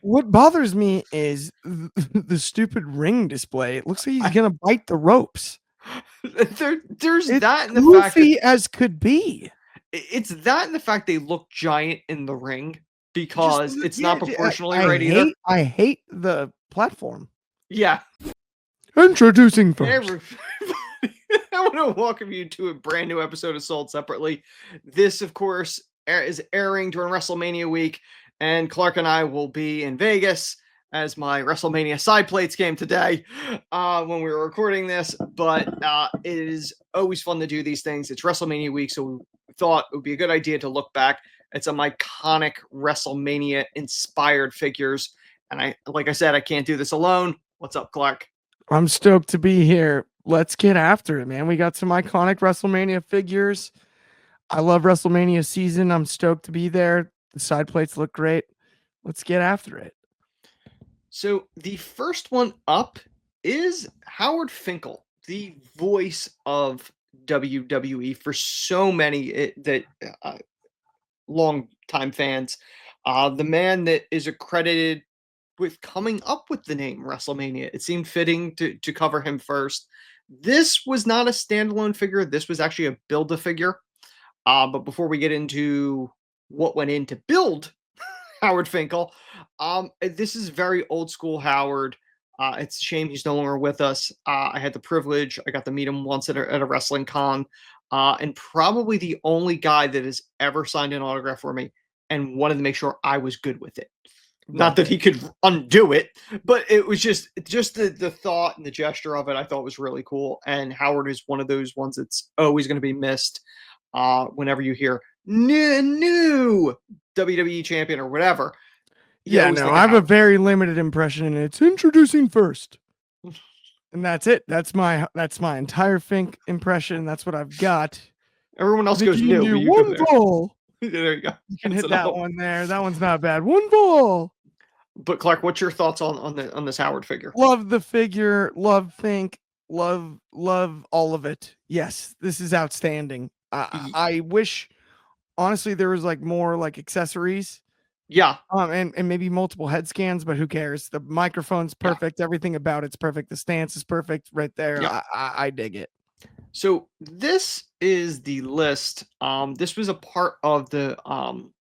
What bothers me is the stupid ring display. It looks like he's gonna bite the ropes. There's It's that and the fact that goofy as could be. it's that and the fact they look giant in the ring because it's not proportionally right either. I hate the platform. Yeah. Introducing Hey, first. everybody. I want to welcome you to a brand new episode of Sold Separately. This, of course, is airing during WrestleMania week, and Clark and I will be in Vegas as my WrestleMania side plates came today when we were recording this. But it is always fun to do these things. It's WrestleMania week, so we thought it would be a good idea to look back at some iconic WrestleMania inspired figures. And like I said, I can't do this alone. What's up, Clark? I'm stoked to be here. Let's get after it, man. We got some iconic WrestleMania figures. I love WrestleMania season. I'm stoked to be there. The side plates look great. Let's get after it. So the first one up is Howard Finkel, the voice of WWE for so many long-time fans. The man that is accredited with coming up with the name WrestleMania. It seemed fitting to cover him first. This was not a standalone figure. This was actually a build-a-figure. But before we get into what went in to build Howard Finkel, this is very old school Howard. It's a shame he's no longer with us. I had the privilege. I got to meet him once at a wrestling con, and probably the only guy that has ever signed an autograph for me and wanted to make sure I was good with it. Not that he could undo it, but it was just the thought and the gesture of it I thought was really cool. And Howard is one of those ones that's always going to be missed whenever you hear new WWE champion or whatever. Yeah, no, I have a very limited impression, and it's introducing first. And that's it. That's my entire Fink impression. That's what I've got. Everyone else goes new. One ball. There you go. You can hit that one there. That one's not bad. One ball. But Clark, what's your thoughts on this Howard figure? Love the figure. Love Fink. Love all of it. Yes, this is outstanding. I wish, honestly, there was like more like accessories. Yeah. And maybe multiple head scans, but who cares? The microphone's perfect. Yeah. Everything about it's perfect. The stance is perfect right there. Yeah. I dig it. So this is the list. This was a part of the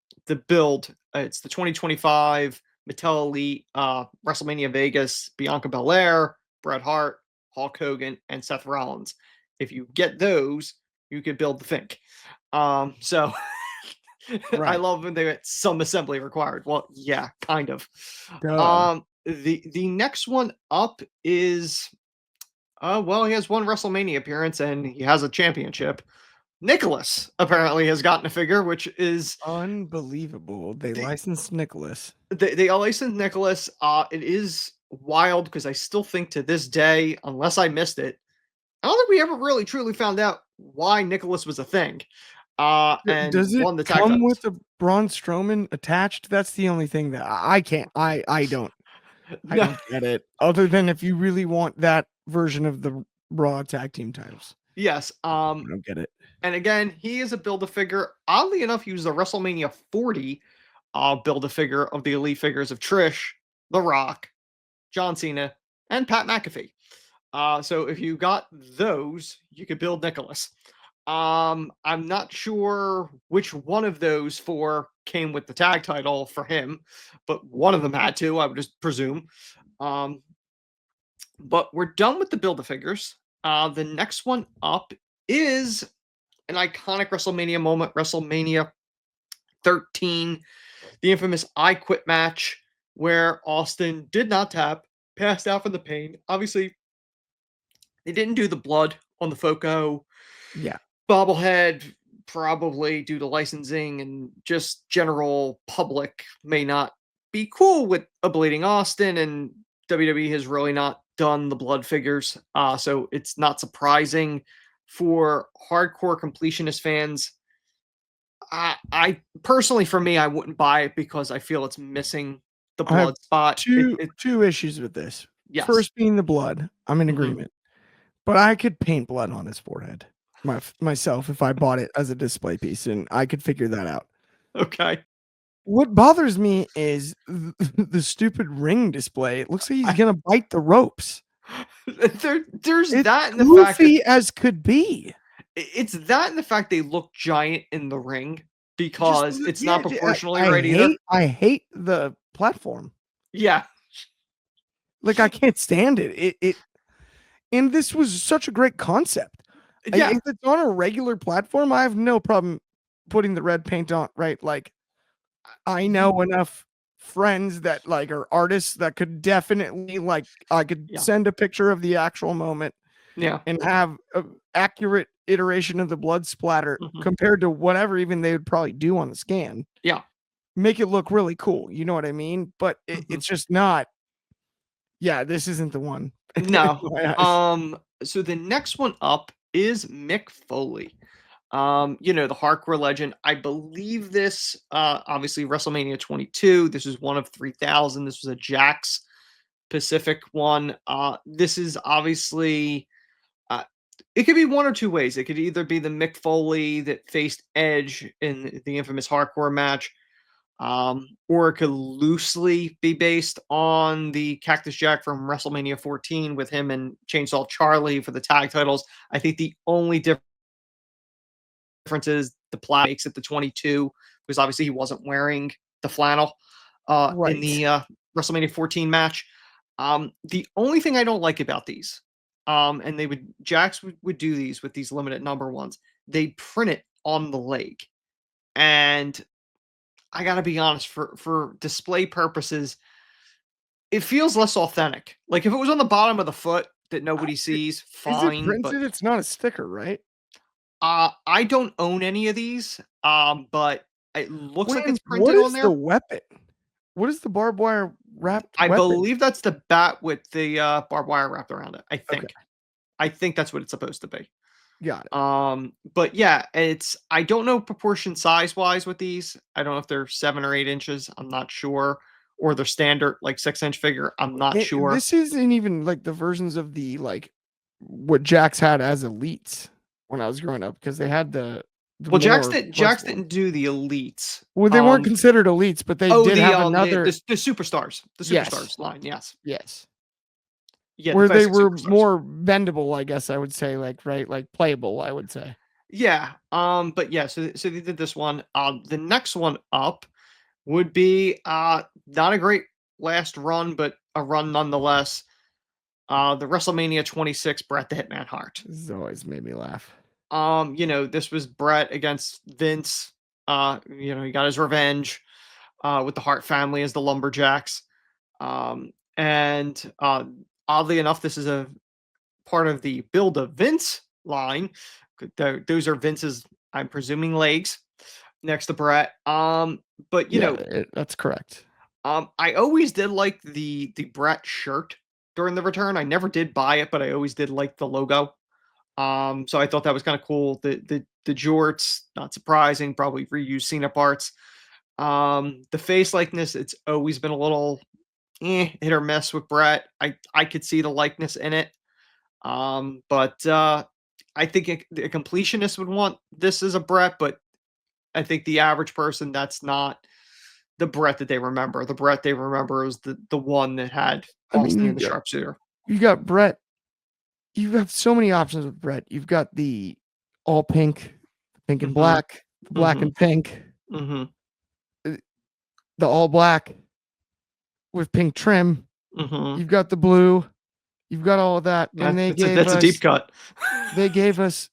build. It's the 2025 Mattel Elite WrestleMania Vegas, Bianca Belair, Bret Hart, Hulk Hogan, and Seth Rollins. If you get those, you can build the Fink. So right. I love when they get some assembly required. Well, yeah, kind of. The next one up is well, he has one WrestleMania appearance and he has a championship. Nicholas apparently has gotten a figure, which is unbelievable. They licensed Nicholas. They licensed Nicholas. It is wild because I still think to this day, unless I missed it, I don't think we ever really truly found out why Nicholas was a thing. And does it come with a Braun Strowman attached? That's the only thing that I can't. I don't get it. Other than if you really want that version of the Raw tag team titles. Yes. I don't get it. And again, he is a Build-A-Figure. Oddly enough, he was a WrestleMania 40 Build-A-Figure of the Elite figures of Trish, The Rock, John Cena, and Pat McAfee. So if you got those, you could build Nicholas. I'm not sure which one of those four came with the tag title for him, but one of them had to, I would just presume. But we're done with the Build-A-Figures. The next one up is an iconic WrestleMania moment, WrestleMania 13, the infamous I Quit match where Austin did not tap, passed out from the pain. Obviously, they didn't do the blood on the FOCO. Yeah. Bobblehead, probably due to licensing and just general public may not be cool with a bleeding Austin, and WWE has really not done the blood figures. So it's not surprising for hardcore completionist fans. I personally, for me, I wouldn't buy it because I feel it's missing the blood spot. Two issues with this. Yes. First being the blood. I'm in agreement. But I could paint blood on his forehead myself if I bought it as a display piece, and I could figure that out. Okay. What bothers me is the stupid ring display. It looks like he's gonna bite the ropes. There's It's that in the fact that goofy as could be. it's that and the fact they look giant in the ring Just because it's yeah, not proportionally right either. I hate the platform. Yeah. Like I can't stand it. And this was such a great concept. Yeah. If it's on a regular platform, I have no problem putting the red paint on, right? Like I know enough friends that like are artists that could definitely like I could Yeah. send a picture of the actual moment Yeah. and have an accurate iteration of the blood splatter compared to whatever even they would probably do on the scan. Yeah. Make it look really cool. You know what I mean? But it's just not. Yeah, this isn't the one. No. So the next one up is Mick Foley. The hardcore legend. I believe this obviously WrestleMania 22. This is one of 3,000. This was a Jakks Pacific one. This is obviously it could be one or two ways. It could either be the Mick Foley that faced Edge in the infamous hardcore match, or it could loosely be based on the Cactus Jack from WrestleMania 14 with him and Chainsaw Charlie for the tag titles. I think the only difference is the plaid makes it the 22 because obviously he wasn't wearing the flannel in the Right. WrestleMania 14 match. The only thing I don't like about these, and Jakks would do these with these limited number ones, they print it on the leg. And I gotta be honest, for display purposes, it feels less authentic. Like if it was on the bottom of the foot that nobody sees, Is it fine. But printed? It's not a sticker, right? I don't own any of these. But it looks like it's What printed on is the there. weapon? What is the barbed wire wrapped I weapon? believe that's the bat with the barbed wire wrapped around it. I Okay, think. I think that's what it's supposed to be. got it. But yeah, I don't know proportion size wise with these. I don't know if they're 7 or 8 inches. I'm not sure. Or they're standard like 6-inch figure. I'm not sure. This isn't even like the versions of the like what Jakks had as elites when I was growing up because they had the Well, Jakks more didn't Jakks flexible. didn't do the elites. Well, they weren't considered elites, but they Oh, did have another. the superstars. The Yes, superstars line, yes. yes, Yeah, the where they classic were superstars. more bendable, I guess I would say, like right, like playable. I would say. Yeah. But yeah, so they did this one. The next one up would be not a great last run, but a run nonetheless. The WrestleMania 26 Bret the Hitman Hart. This has always made me laugh. This was Bret against Vince. He got his revenge with the Hart family as the Lumberjacks. And oddly enough, this is a part of the Build a Vince line. Those are Vince's, I'm presuming, legs next to Bret. But That's correct. I always did like the Bret shirt during the return. I never did buy it, but I always did like the logo. So I thought that was kind of cool. The jorts, not surprising, probably reused Cena parts. The face likeness, it's always been a little hit or miss with Bret. I could see the likeness in it. But I think a completionist would want this as a Bret, but I think the average person, that's not the Bret that they remember. The Bret they remember is the one that had I mean, Austin and the sharpshooter. you got Bret. You have so many options with Bret. You've got the all pink, pink and black, the black and pink, the all black with pink trim. You've got the blue. You've got all of that, and they gave that's us a deep cut. they gave us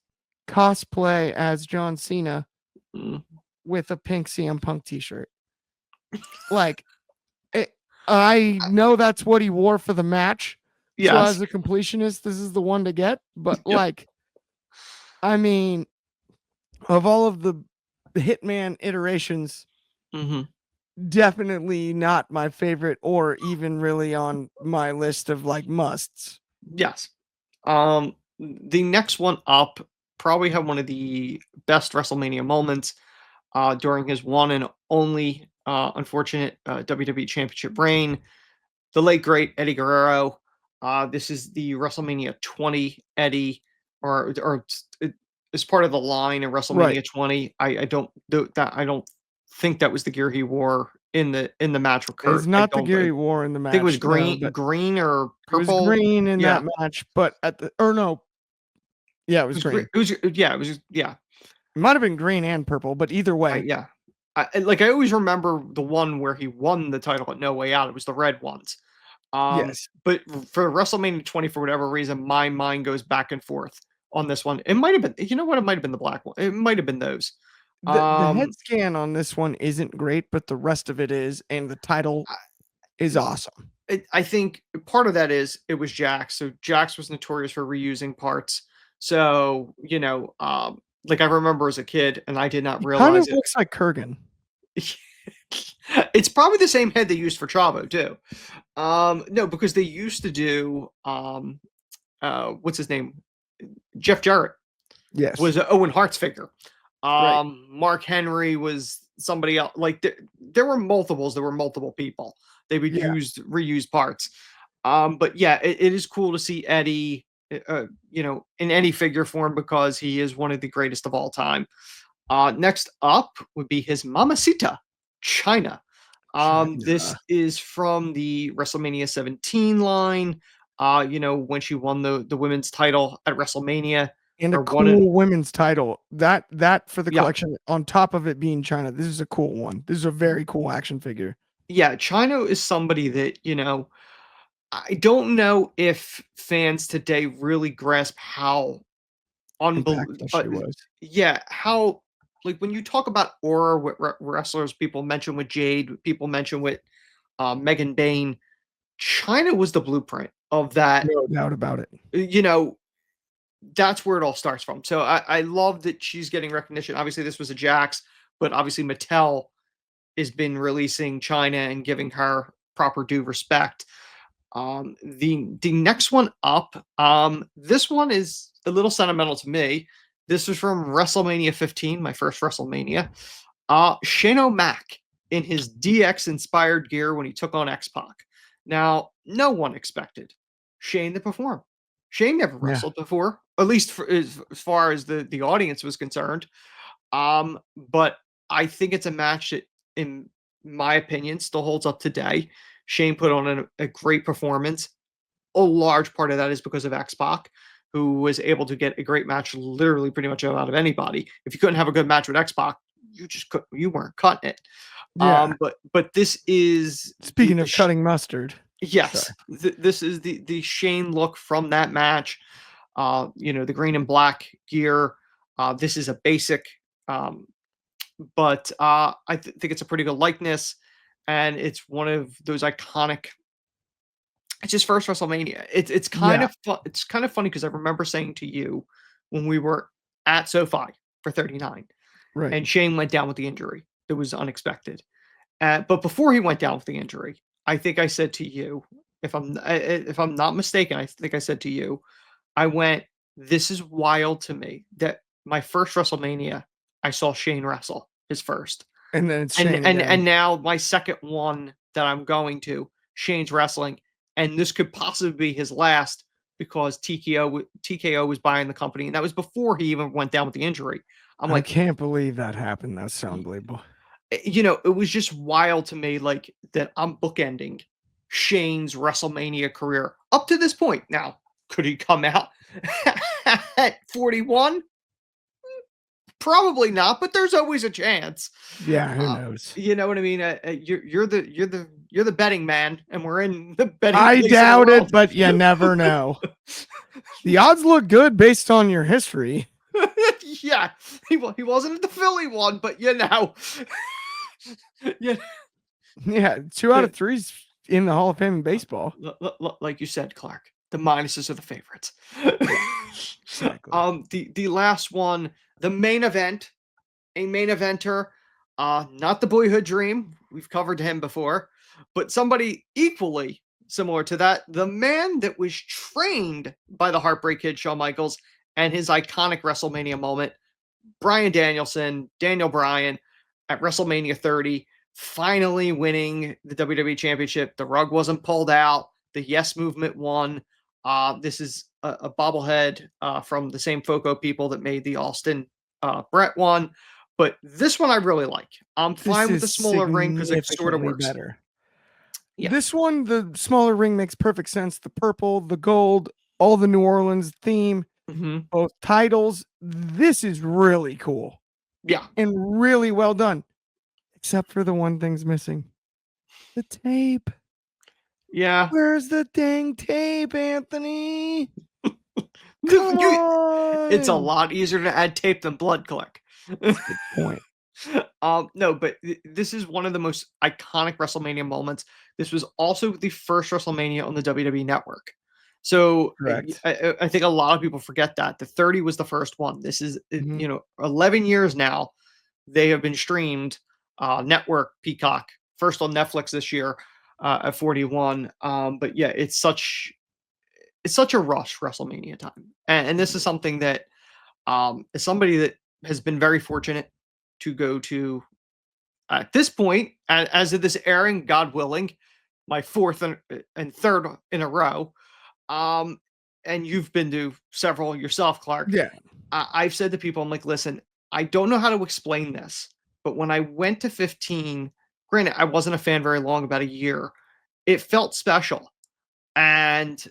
cosplay as John Cena Mm. with a pink CM Punk T-shirt. Like, I know that's what he wore for the match. Yes. So as a completionist, this is the one to get. But like, I mean, of all of the Hitman iterations, definitely not my favorite, or even really on my list of like musts. Yes. The next one up probably had one of the best WrestleMania moments during his one and only unfortunate WWE Championship reign. The late great Eddie Guerrero. This is the WrestleMania 20 Eddie, or it's part of the line in WrestleMania 20. I don't think that was the gear he wore in the match with It's Kurt. I not the don't Gary believe. War in the I think it was match, no, but green or it was purple. green in Yeah, that match, but at the or no, yeah, it it was was green. green. It was yeah, it was yeah. It might have been green and purple, but either way, Yeah. I always remember the one where he won the title at No Way Out. It was the red ones. yes. But for WrestleMania 20, for whatever reason, my mind goes back and forth on this one. It might have been, you know what? It might have been the black one. It might have been those. The head Um, scan on this one isn't great, but the rest of it is, and the title I, is awesome. I think part of that is it was Jakks. So Jakks was notorious for reusing parts. So, like I remember as a kid, and I did not He kind realize of it. looks like Kurgan. It's probably the same head they used for Chavo too. No, because they used to do what's his name? Jeff Jarrett Yes. was Owen Hart's figure. Right. Mark Henry was somebody else. Like there were multiples. There were multiple people. They would Yeah. reuse parts. But yeah, it is cool to see Eddie, in any figure form because he is one of the greatest of all time. Next up would be his Mamacita, Chyna. This China. is from the WrestleMania 17 line. When she won the women's title at WrestleMania, And a or won it. cool women's title. That for the Yeah, collection, on top of it being China, this is a cool one. This is a very cool action figure. yeah. Chyna is somebody that I don't know if fans today really grasp how unbelievable. Impactful she was. Yeah, how like when you talk about aura with wrestlers, people mention with Jade, people mention with Megan Bain. Chyna was the blueprint of that. No doubt about it. You know, that's where it all starts from. So I love that she's getting recognition. Obviously, this was a Jakks, but obviously Mattel has been releasing Chyna and giving her proper due respect. The next one up, this one is a little sentimental to me. This was from WrestleMania 15, my first WrestleMania. Shane O'Mac in his DX inspired gear when he took on X Pac. Now, no one expected Shane to perform. Shane never Yeah. wrestled before, at least as far as the audience was concerned. But I think it's a match that, in my opinion, still holds up today. Shane put on a great performance. A large part of that is because of X Pac, who was able to get a great match literally pretty much out of anybody. If you couldn't have a good match with X Pac, you weren't cutting it. Yeah. But this is Speaking of cutting mustard. yes, Sorry. this is the Shane look from that match. The green and black gear. This is a basic, but think it's a pretty good likeness, and it's one of those iconic. It's his first WrestleMania. It's kind Yeah. of it's kind of funny because I remember saying to you when we were at SoFi for 39, Right. and Shane went down with the injury. It was unexpected. But before he went down with the injury, I think I said to you, if I'm not mistaken, I think I said to you, I went, "This is wild to me that my first WrestleMania, I saw Shane wrestle his first, And then it's and Shane and again. and now my second one that I'm going to, Shane's wrestling, and this could possibly be his last because TKO was buying the company, and that was before he even went down with the injury." I'm I like, can't believe that happened. That's so unbelievable. it was just wild to me, like that I'm bookending Shane's WrestleMania career up to this point. Now, could he come out at 41? Probably not, but there's always a chance. Yeah, who knows? You know what I mean? You're the betting man, and we're in the betting I place of the doubt it, world. but you never know. The odds look good based on your history. Yeah, he wasn't at the Philly one, but yeah. Yeah, 2 out of 3's in the Hall of Fame in baseball. Like you said, Clark, the minuses are the favorites. Exactly. The last one, the main event, a main eventer, not the Boyhood Dream. We've covered him before, but somebody equally similar to that, the man that was trained by the Heartbreak Kid, Shawn Michaels, and his iconic WrestleMania moment, Daniel Bryan, at WrestleMania 30, finally winning the WWE Championship. The rug wasn't pulled out. The Yes Movement won. This is a bobblehead from the same FOCO people that made the Austin Bret one. But this one I really like. I'm fine with This the is smaller ring because it sort of significantly works. better. Yeah. This one, the smaller ring makes perfect sense. The purple, the gold, all the New Orleans theme, Mhm. both titles. This is really cool Yeah. and really well done, except for the one thing's missing: the tape. Yeah. Where's the dang tape, Anthony? Come It's a on. lot easier to add tape than blood, Click. That's a good point. No, but this is one of the most iconic WrestleMania moments. This was also the first WrestleMania on the WWE Network. So Correct. I think a lot of people forget that the 30 was the first one. This is Mhm. 11 years now. They have been streamed network Peacock first on Netflix this year at 41. But yeah, it's such a rush WrestleMania time, and this is something that as somebody that has been very fortunate to go to at this point, as of this airing, God willing, my fourth and third in a row. Um, and you've been to several yourself, Clark. Yeah. I've said to people, I'm like, listen, I don't know how to explain this, but when I went to 15, granted, I wasn't a fan very long, about a year, it felt special. And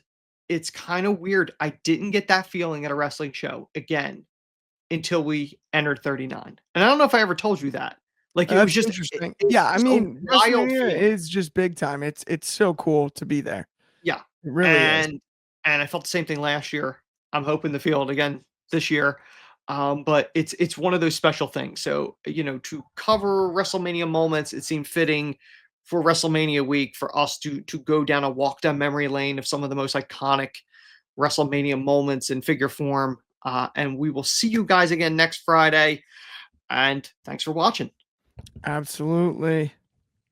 it's kind of weird. I didn't get that feeling at a wrestling show again until we entered 39. And I don't know if I ever told you that. Like it was That's just interesting. it Yeah, I was a mean, wild WrestleMania feeling. is just big time. It's so cool to be there. Yeah. It really is. And I felt the same thing last year. I'm hoping to feel it again this year. But it's one of those special things. So, to cover WrestleMania moments, it seemed fitting for WrestleMania week for us to go down a walk down memory lane of some of the most iconic WrestleMania moments in figure form. And we will see you guys again next Friday. And thanks for watching. Absolutely.